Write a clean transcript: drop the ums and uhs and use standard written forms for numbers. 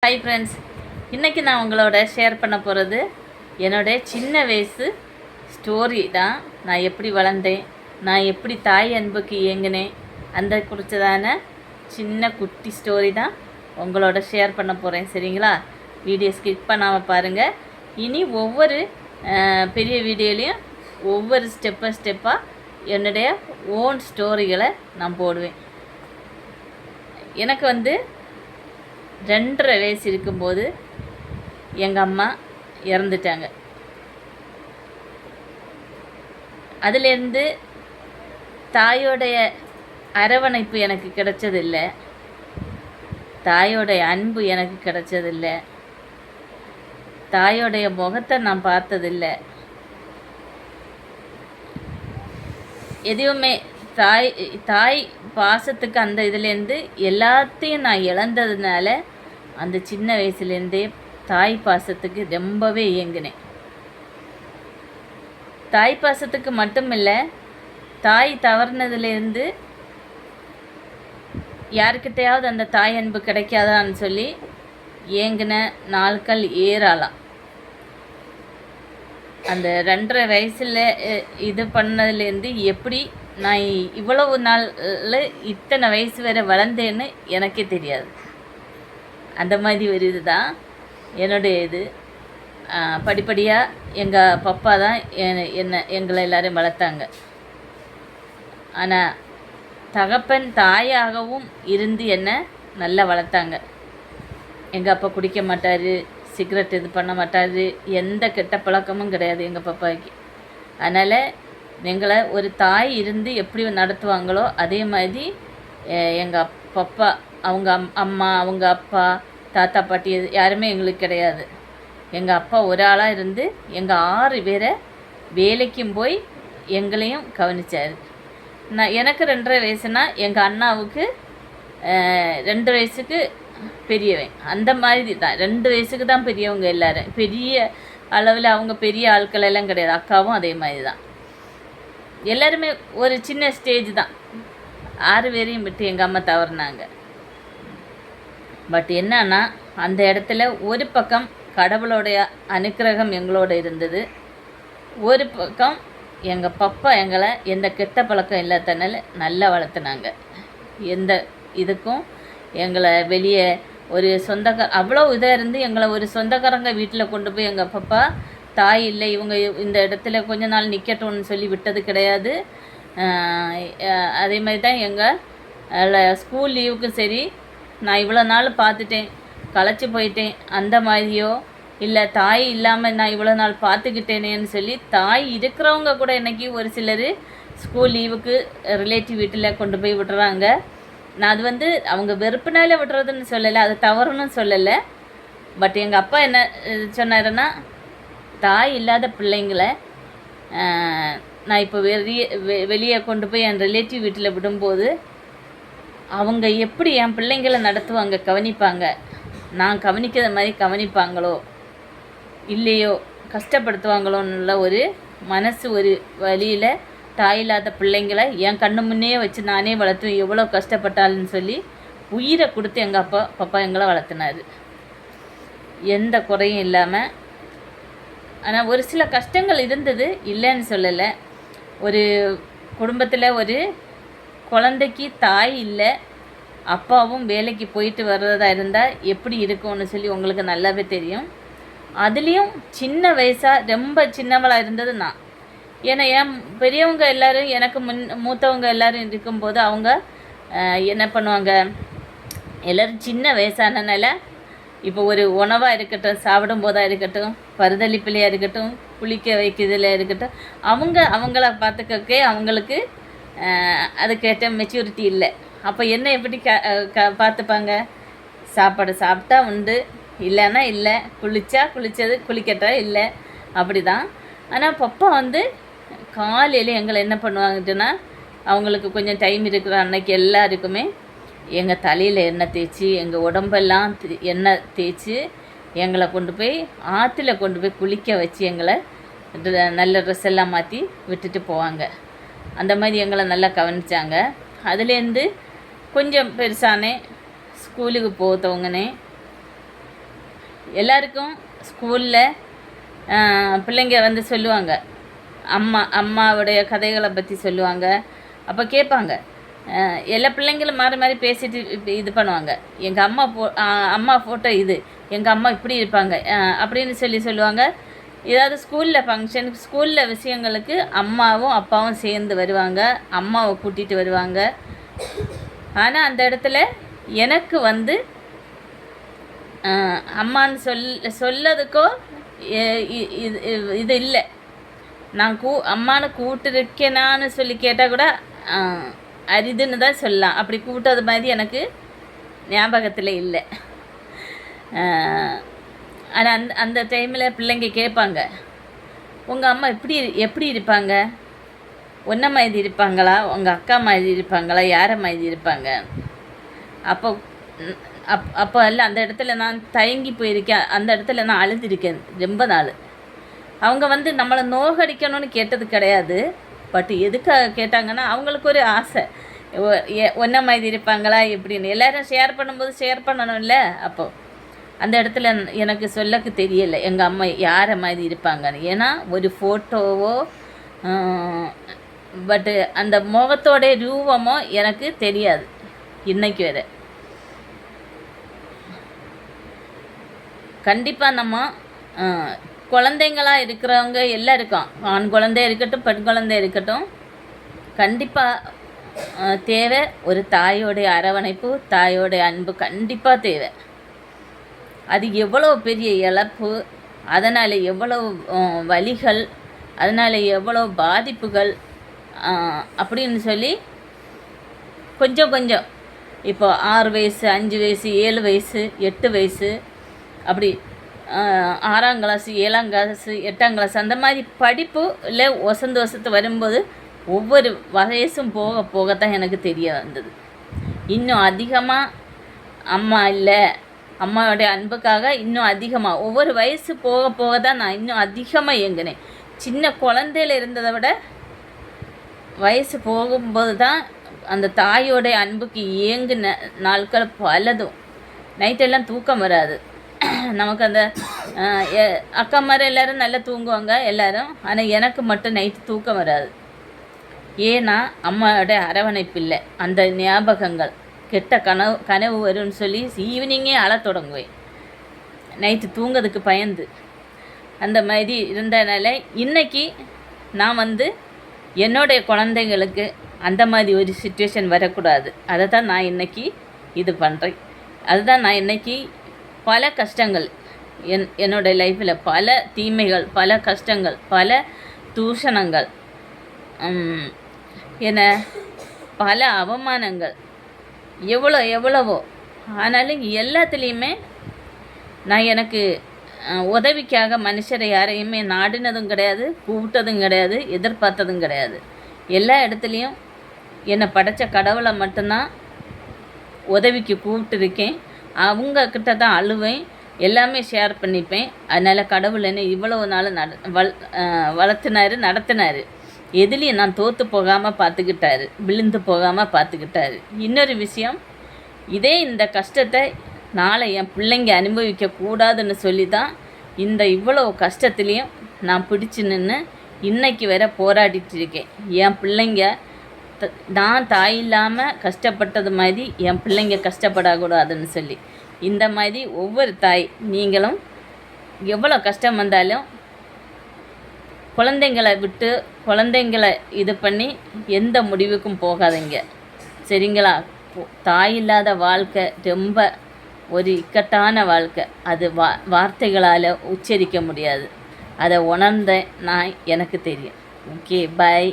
Hi friends, இன்றைக்கி நான் உங்களோட ஷேர் பண்ண போகிறது என்னோட சின்ன வயசு ஸ்டோரி தான். நான் எப்படி வளர்ந்தேன், நான் எப்படி தாய் அன்புக்கு இயங்கினேன், அந்த குறித்ததான சின்ன குட்டி ஸ்டோரி தான் உங்களோட ஷேர் பண்ண போகிறேன். சரிங்களா? வீடியோ ஸ்கிப் பண்ணாமல் பாருங்கள். இனி ஒவ்வொரு பெரிய வீடியோலையும் ஒவ்வொரு ஸ்டெப்பாக என்னுடைய ஓன் ஸ்டோரிகளை நான் போடுவேன். எனக்கு 2.5 வயசு இருக்கும்போது எங்கள் அம்மா இறந்துட்டாங்க. அதிலேருந்து தாயோடைய அரவணைப்பு எனக்கு கிடைச்சதில்லை, தாயோடைய அன்பு எனக்கு கிடைச்சதில்லை, தாயோடைய முகத்தை நான் பார்த்ததில்லை. எதுவுமே தாய் பாசத்துக்கு அந்த இதுலேருந்து எல்லாத்தையும் நான் இழந்ததுனால அந்த சின்ன வயசுலேருந்தே தாய் பாசத்துக்கு ரொம்பவே இயங்கினேன். தாய் பாசத்துக்கு மட்டும் இல்லை, தாய் தவறுனதுலேருந்து யாருக்கிட்டையாவது அந்த தாய் அன்பு கிடைக்காதான்னு சொல்லி ஏங்கின நாட்கள் ஏறாலாம். அந்த 2.5 வயசில் இது பண்ணதுலேருந்து எப்படி நான் இவ்வளவு நாள் இத்தனை வயசு வரை வளர்ந்தேன்னு எனக்கே தெரியாது. அந்த மாதிரி ஒரு இது தான் என்னுடைய இது. படிப்படியாக எங்கள் பப்பா தான் எங்களை எல்லோரும் வளர்த்தாங்க. ஆனால் தகப்பன் தாயாகவும் இருந்து என்னை நல்லா வளர்த்தாங்க. எங்கள் அப்பா குடிக்க மாட்டார், சிகரெட் இது பண்ண மாட்டார், எந்த கெட்ட பழக்கமும் கிடையாது எங்கள் பப்பாவுக்கு. அதனால் எங்களை ஒரு தாய் இருந்து எப்படி நடத்துவாங்களோ அதே மாதிரி எங்கள் பப்பா, அவங்க அம்மா, அவங்க அப்பா, தாத்தா, பாட்டி யாருமே எங்களுக்கு கிடையாது. எங்கள் அப்பா ஒரு ஆளாக இருந்து எங்கள் 6 பேரை வேலைக்கும் போய் எங்களையும் கவனித்தார். எனக்கு 2.5 வயசுனா எங்கள் அண்ணாவுக்கு 2 வயசுக்கு பெரியவன். அந்த மாதிரி தான் 2 வயசுக்கு தான் பெரியவங்க எல்லோரும். பெரிய அளவில் அவங்க பெரிய ஆட்கள் எல்லாம் கிடையாது. அக்காவும் அதே மாதிரி தான். எல்லாருமே ஒரு சின்ன ஸ்டேஜ் தான். 6 பேரையும் விட்டு எங்கள் அம்மா தவறுனாங்க. பட் என்னன்னா, அந்த இடத்துல ஒரு பக்கம் கடவுளோடைய அனுக்கிரகம் எங்களோட இருந்தது, ஒரு பக்கம் எங்கள் பப்பா எங்களை எந்த கெட்ட பழக்கம் இல்லாதனால நல்லா வளர்த்துனாங்க. எந்த இதுக்கும் எங்களை வெளியே ஒரு அவ்வளோ இதாக இருந்து எங்களை ஒரு சொந்தக்காரங்க வீட்டில் கொண்டு போய் எங்கள் பப்பா தாய் இல்லை இவங்க இந்த இடத்துல கொஞ்ச நாள் நிற்கட்டும்னு சொல்லி விட்டது கிடையாது. அதே மாதிரி தான் எங்கள் ஸ்கூல் லீவுக்கும் சரி, நான் இவ்வளோ நாள் பார்த்துட்டேன், களைச்சி போயிட்டேன் அந்த மாதிரியோ இல்லை தாய் இல்லாமல் நான் இவ்வளோ நாள் பார்த்துக்கிட்டேனேன்னு சொல்லி தாய் இருக்கிறவங்க கூட இன்றைக்கி ஒரு சிலர் ஸ்கூல் லீவுக்கு ரிலேட்டிவ் வீட்டில் கொண்டு போய் விடுறாங்க. நான் அது அவங்க வெறுப்புனால விடுறதுன்னு சொல்லலை, அது தவறுன்னு சொல்லலை. பட் எங்கள் அப்பா என்ன சொன்னாருன்னா, தாய் இல்லாத பிள்ளைங்களை நான் இப்போ வெளியே கொண்டு போய் என் ரிலேட்டிவ் வீட்டில் விடும்போது அவங்க எப்படி என் பிள்ளைங்களை நடத்துவாங்க, கவனிப்பாங்க, நான் கவனிக்கிற மாதிரி கவனிப்பாங்களோ இல்லையோ, கஷ்டப்படுத்துவாங்களோன்னுள்ள ஒரு மனசு, ஒரு வழியில் தாய் இல்லாத பிள்ளைங்களை என் கண்ணு முன்னே வச்சு நானே வளர்த்து எவ்வளோ கஷ்டப்பட்டாலுன்னு சொல்லி உயிரை கொடுத்து எங்கள் பப்பா எங்களை வளர்த்துனார், எந்த குறையும் இல்லாமல். ஆனால் ஒரு சில கஷ்டங்கள் இருந்தது, இல்லைன்னு சொல்லலை. ஒரு குடும்பத்தில் ஒரு குழந்தைக்கு தாய் இல்லை, அப்பாவும் வேலைக்கு போயிட்டு வர்றதா இருந்தால் எப்படி இருக்கும்னு சொல்லி உங்களுக்கு நல்லாவே தெரியும். அதுலேயும் சின்ன வயசாக ரொம்ப சின்னவளாக இருந்தது நான். ஏன்னா என் பெரியவங்க எல்லோரும் எனக்கு மூத்தவங்க எல்லோரும் இருக்கும்போது அவங்க என்ன பண்ணுவாங்க, எல்லோரும் சின்ன வயசானனால இப்போ ஒரு உணவாக இருக்கட்டும், சாப்பிடும் போதாக இருக்கட்டும், பருதளிப்பிலையாக இருக்கட்டும், குளிக்க வைக்கிறதுல இருக்கட்டும், அவங்கள பார்த்துக்கே அவங்களுக்கு அதுக்கேற்ற மெச்சூரிட்டி இல்லை. அப்போ என்ன எப்படி பார்த்துப்பாங்க, சாப்பாடு சாப்பிட்டா உண்டு, இல்லைன்னா இல்லை, குளித்தது, குளிக்கட்டா இல்லை, அப்படி தான். ஆனால் பப்பா காலையில் எங்களை என்ன பண்ணுவாங்கட்டுன்னா, அவங்களுக்கு கொஞ்சம் டைம் இருக்கிற அன்னைக்கு எல்லாருக்குமே எங்கள் தலையில் எண்ணெய் தேய்ச்சி எங்கள் உடம்பெல்லாம் எண்ணெய் தேய்ச்சி எங்களை கொண்டு போய் ஆற்றுல கொண்டு போய் குளிக்க வச்சு எங்களை நல்ல ட்ரெஸ் எல்லாம் மாற்றி விட்டுட்டு போவாங்க. அந்த மாதிரி எங்களை நல்லா கவனித்தாங்க. அதுலேருந்து கொஞ்சம் பெருசானே ஸ்கூலுக்கு போத்தவங்கனே எல்லாருக்கும் ஸ்கூலில் பிள்ளைங்க வந்து சொல்லுவாங்க, அம்மாவுடைய கதைகளை பற்றி சொல்லுவாங்க. அப்போ கேட்பாங்க, எல்லா பிள்ளைங்களும் மாறி மாறி பேசிட்டு இது பண்ணுவாங்க. எங்கள் அம்மா ஃபோட்டோ இது, எங்கள் அம்மா இப்படி இருப்பாங்க அப்படின்னு சொல்லுவாங்க. ஏதாவது ஸ்கூலில் ஃபங்க்ஷன், ஸ்கூலில் விஷயங்களுக்கு அம்மாவும் அப்பாவும் சேர்ந்து வருவாங்க, அம்மாவை கூட்டிகிட்டு வருவாங்க. ஆனால் அந்த இடத்துல எனக்கு வந்து அம்மான்னு சொல்லதுக்கோ இது இல்லை. நான் அம்மானு கூப்பிட்டுருக்கேனான்னு சொல்லி கேட்டால் கூட அரிதுன்னு தான் சொல்லலாம். அப்படி கூப்பிட்டது மாதிரி எனக்கு ஞாபகத்தில் இல்லை. ஆனால் அந்த டைமில் பிள்ளைங்க கேட்பாங்க, உங்கள் அம்மா எப்படி இருப்பாங்க? ஒன்றை மாதிரி இருப்பாங்களா, உங்கள் அக்கா மாதிரி இருப்பாங்களா, யாரை மாதிரி இருப்பாங்க? அப்போ எல்லாம் அந்த இடத்துல நான் தயங்கி போயிருக்கேன். அந்த இடத்துல நான் அழுதுருக்கேன் ரொம்ப நாள். அவங்க வந்து நம்மளை நோகடிக்கணும்னு கேட்டது கிடையாது. பட் எதுக்காக கேட்டாங்கன்னா, அவங்களுக்கு ஒரு ஆசை, ஒன்றை மாதிரி இருப்பாங்களா எப்படின்னு. எல்லோரும் ஷேர் பண்ணும்போது ஷேர் பண்ணணும்ல. அப்போது அந்த இடத்துல எனக்கு சொல்லக்கு தெரியலை எங்கள் அம்மா யாரை மாதிரி இருப்பாங்கன்னு. ஏன்னா ஒரு ஃபோட்டோவோ பட்டு அந்த முகத்தோட ரூபமோ எனக்கு தெரியாது இன்னைக்கு வரை. கண்டிப்பாக நம்ம குழந்தைங்களாக இருக்கிறவங்க எல்லாம் இருக்கோம், ஆண் குழந்தை இருக்கட்டும் பெண் குழந்தை இருக்கட்டும், கண்டிப்பாக தேவை ஒரு தாயோடைய அரவணைப்பு, தாயோடைய அன்பு கண்டிப்பாக தேவை. அது எவ்வளோ பெரிய இழப்பு, அதனால் எவ்வளோ வலிகள், அதனால் எவ்வளோ பாதிப்புகள் அப்படின்னு சொல்லி கொஞ்சம் கொஞ்சம் இப்போ 6 வயசு 5 வயசு 7 வயசு 8 வயசு அப்படி 6ஆம் கிளாஸு 7ஆம் கிளாஸு 8ஆம் கிளாஸ் அந்த மாதிரி படிப்பு இல்லை வசந்து வரும்போது ஒவ்வொரு வயசும் போக போகத்தான் எனக்கு தெரிய வந்தது. இன்னும் அதிகமாக அம்மா இல்லை, அம்மாவோடைய அன்புக்காக இன்னும் அதிகமாக ஒவ்வொரு வயசு போக போக தான் நான் இன்னும் அதிகமாக ஏங்கினேன். சின்ன குழந்தையில் இருந்ததை விட வயசு போகும்போது தான் அந்த தாயோடைய அன்புக்கு ஏங்குன நாட்கள் பலதும். நைட்டெல்லாம் தூக்கம் வராது நமக்கு. அந்த அக்கா மாதிரி எல்லோரும் நல்லா தூங்குவாங்க எல்லோரும், ஆனால் எனக்கு மட்டும் நைட்டு தூக்கம் வராது. ஏன்னா அம்மாவோட அரவணைப்பு இல்லை. அந்த ஞாபகங்கள் கெட்ட கனவு வரும்னு சொல்லி ஈவினிங்கே அழ தொடங்குவேன், நைட்டு தூங்கிறதுக்கு பயந்து. அந்த மாதிரி இருந்தனால இன்றைக்கி நான் வந்து என்னுடைய குழந்தைங்களுக்கு அந்த மாதிரி ஒரு சிச்சுவேஷன் வரக்கூடாது. அதை தான் நான் இன்றைக்கி இது பண்ணுறேன். அதுதான் நான் இன்றைக்கி பல கஷ்டங்கள் என்னோடய லைஃப்பில், பல தீமைகள், பல கஷ்டங்கள், பல தூஷணங்கள், என பல அவமானங்கள், எவ்வளவோ. ஆனாலும் எல்லாத்துலேயுமே நான் எனக்கு உதவிக்காக மனுஷரை யாரையுமே நாடினதும் கிடையாது, கூப்பிட்டதும் கிடையாது, எதிர்பார்த்ததும் கிடையாது. எல்லா இடத்துலையும் என்னை படைத்த கடவுளை மட்டும்தான் உதவிக்கு கூப்பிட்டுருக்கேன். அவங்கக்கிட்ட தான் அழுவேன், எல்லாமே ஷேர் பண்ணிப்பேன். அதனால் கடவுள் என்னை இவ்வளவு நாள் வளர்த்துனாரு, நடத்தினார். எதுலேயும் நான் தோற்று போகாமல் பார்த்துக்கிட்டாரு, விழுந்து போகாமல் பார்த்துக்கிட்டாரு. இன்னொரு விஷயம், இந்த கஷ்டத்தை நாளை என் பிள்ளைங்க அனுபவிக்கக்கூடாதுன்னு சொல்லி தான் இவ்வளோ கஷ்டத்துலேயும் நான் பிடிச்சி நின்று இன்றைக்கி வர போராடிட்டு இருக்கேன். என் பிள்ளைங்க நான் தாய் இல்லாமல் கஷ்டப்பட்டது மாதிரி என் பிள்ளைங்க கஷ்டப்படக்கூடாதுன்னு சொல்லி. இந்த மாதிரி ஒவ்வொரு தாய் நீங்களும் எவ்வளோ கஷ்டம் வந்தாலும் குழந்தைங்களை விட்டு குழந்தைங்களை இது பண்ணி எந்த முடிவுக்கும் போகாதீங்க, சரிங்களா? தாய் இல்லாத வாழ்க்கை ரொம்ப ஒரு இக்கட்டான வாழ்க்கை. அது வார்த்தைகளால் உச்சரிக்க முடியாது. அதை உணர்ந்த நான் எனக்கு தெரியும். ஓகே, பாய்.